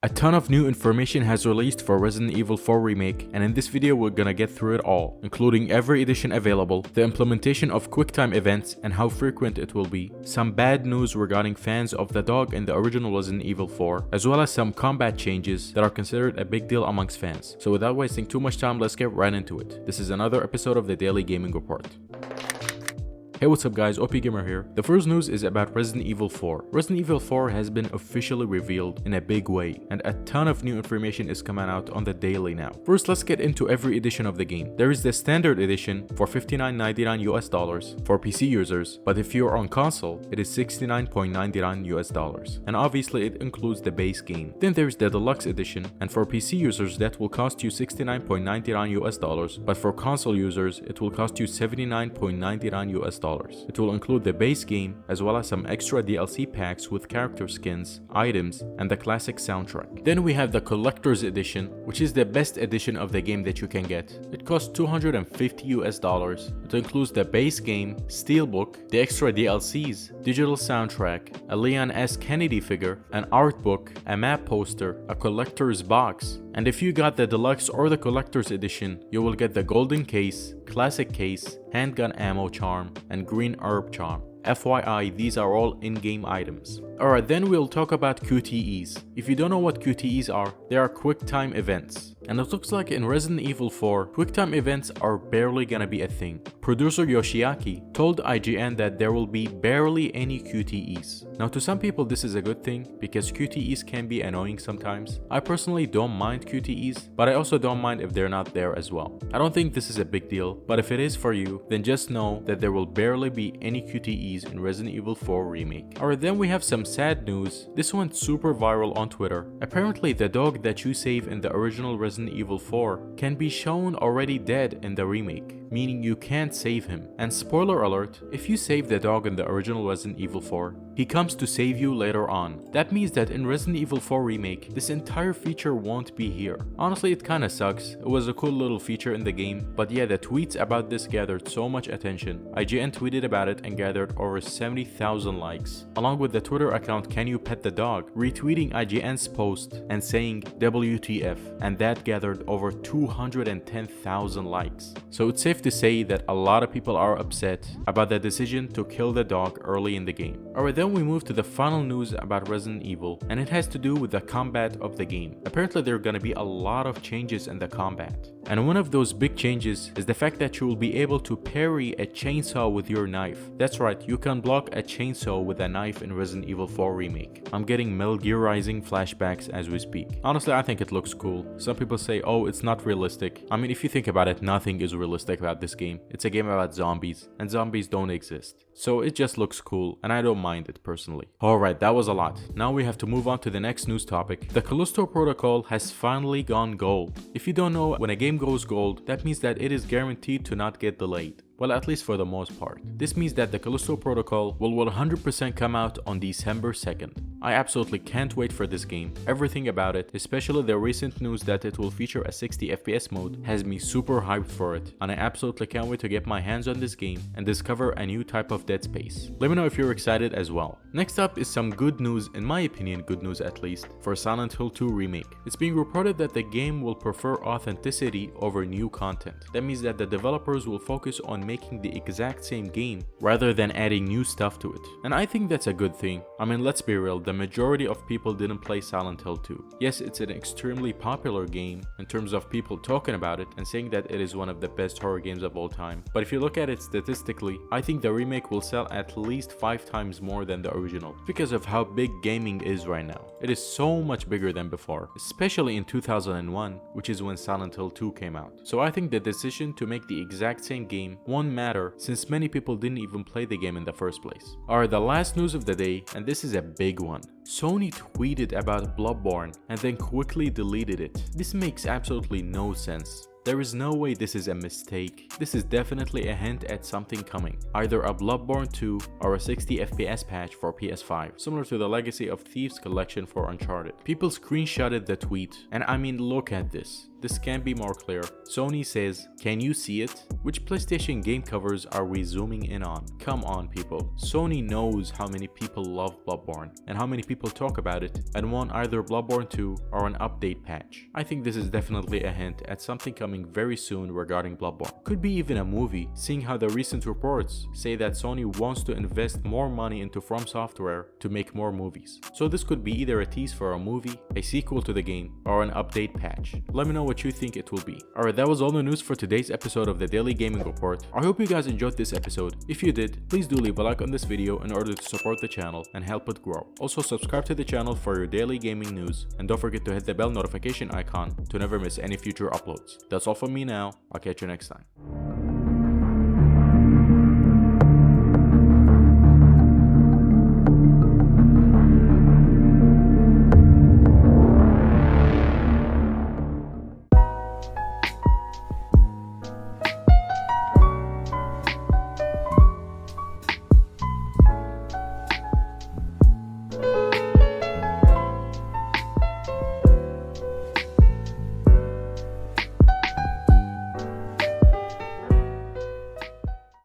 A ton of new information has released for Resident Evil 4 Remake, and in this video we're gonna get through it all, including every edition available, the implementation of QuickTime events and how frequent it will be, some bad news regarding fans of the dog in the original Resident Evil 4, as well as some combat changes that are considered a big deal amongst fans. So without wasting too much time, let's get right into it. This is another episode of the Daily Gaming Report. Hey, what's up guys, OP Gamer here. The first news is about Resident Evil 4. Resident Evil 4 has been officially revealed in a big way, and a ton of new information is coming out on the daily now. First, let's get into every edition of the game. There is the standard edition for $59.99 US for PC users, but if you're on console, it is $69.99 US, and obviously it includes the base game. Then there's the deluxe edition, and for PC users that will cost you $69.99 US, but for console users it will cost you $79.99 US. It will include the base game as well as some extra DLC packs with character skins, items, and the classic soundtrack. Then we have the collector's edition, which is the best edition of the game that you can get. It costs $250 US. It includes the base game, Steelbook, the extra DLCs, digital soundtrack, a Leon S. Kennedy figure, an art book, a map poster, a collector's box, and if you got the deluxe or the collector's edition, you will get the golden case, classic case, handgun ammo charm, and green herb charm. FYI, these are all in-game items. Alright, then we'll talk about QTEs. If you don't know what QTEs are, they are QuickTime events. And it looks like in Resident Evil 4, QuickTime events are barely gonna be a thing. Producer Yoshiaki told IGN that there will be barely any QTEs. Now to some people this is a good thing, because QTEs can be annoying sometimes. I personally don't mind QTEs, but I also don't mind if they're not there as well. I don't think this is a big deal, but if it is for you, then just know that there will barely be any QTEs in Resident Evil 4 Remake. Alright, then we have some sad news. This went super viral on Twitter. Apparently the dog that you save in the original Resident Evil 4 can be shown already dead in the remake, meaning you can't save him. And spoiler alert, if you save the dog in the original Resident Evil 4, he comes to save you later on. That means that in Resident Evil 4 Remake, this entire feature won't be here. Honestly, it kinda sucks. It was a cool little feature in the game, but yeah, the tweets about this gathered so much attention. IGN tweeted about it and gathered over 70,000 likes, along with the Twitter account Can You Pet the Dog retweeting IGN's post and saying WTF, and that gathered over 210,000 likes. So it's safe to say that a lot of people are upset about the decision to kill the dog early in the game. Alright, then we move to the final news about Resident Evil, and it has to do with the combat of the game. Apparently there are gonna be a lot of changes in the combat. And one of those big changes is the fact that you will be able to parry a chainsaw with your knife. That's right, you can block a chainsaw with a knife in Resident Evil 4 Remake. I'm getting Metal Gear Rising flashbacks as we speak. Honestly, I think it looks cool. Some people say, oh, it's not realistic. I mean, if you think about it, nothing is realistic about this game. It's a game about zombies, and zombies don't exist. So it just looks cool, and I don't mind it personally. Alright, that was a lot. Now we have to move on to the next news topic. The Callisto protocol has finally gone gold. If you don't know, when a game goes gold, that means that it is guaranteed to not get delayed. Well, at least for the most part. This means that the Callisto protocol will 100% come out on December 2nd. I absolutely can't wait for this game. Everything about it, especially the recent news that it will feature a 60 FPS mode, has me super hyped for it, and I absolutely can't wait to get my hands on this game and discover a new type of Dead Space. Let me know if you're excited as well. Next up is some good news, in my opinion good news at least, for Silent Hill 2 Remake. It's being reported that the game will prefer authenticity over new content. That means that the developers will focus on making the exact same game rather than adding new stuff to it. And I think that's a good thing. I mean, let's be real, the majority of people didn't play Silent Hill 2. Yes, it's an extremely popular game in terms of people talking about it and saying that it is one of the best horror games of all time. But if you look at it statistically, I think the remake will sell at least 5 times more than the original because of how big gaming is right now. It is so much bigger than before, especially in 2001, which is when Silent Hill 2 came out. So I think the decision to make the exact same game won't matter since many people didn't even play the game in the first place. Alright, the last news of the day, and this is a big one. Sony tweeted about Bloodborne and then quickly deleted it. This makes absolutely no sense. There is no way this is a mistake. This is definitely a hint at something coming. Either a Bloodborne 2 or a 60 FPS patch for PS5, similar to the Legacy of Thieves collection for Uncharted. People screenshotted the tweet, and I mean, look at this. This can't be more clear. Sony says, "Can you see it? Which PlayStation game covers are we zooming in on?" Come on, people. Sony knows how many people love Bloodborne and how many people talk about it and want either Bloodborne 2 or an update patch. I think this is definitely a hint at something coming very soon regarding Bloodborne. Could be even a movie, seeing how the recent reports say that Sony wants to invest more money into From Software to make more movies. So this could be either a tease for a movie, a sequel to the game, or an update patch. Let me know what you think it will be. Alright, that was all the news for today's episode of the Daily Gaming Report. I hope you guys enjoyed this episode. If you did, please do leave a like on this video in order to support the channel and help it grow. Also, subscribe to the channel for your daily gaming news, and don't forget to hit the bell notification icon to never miss any future uploads. That's all from me now. I'll catch you next time.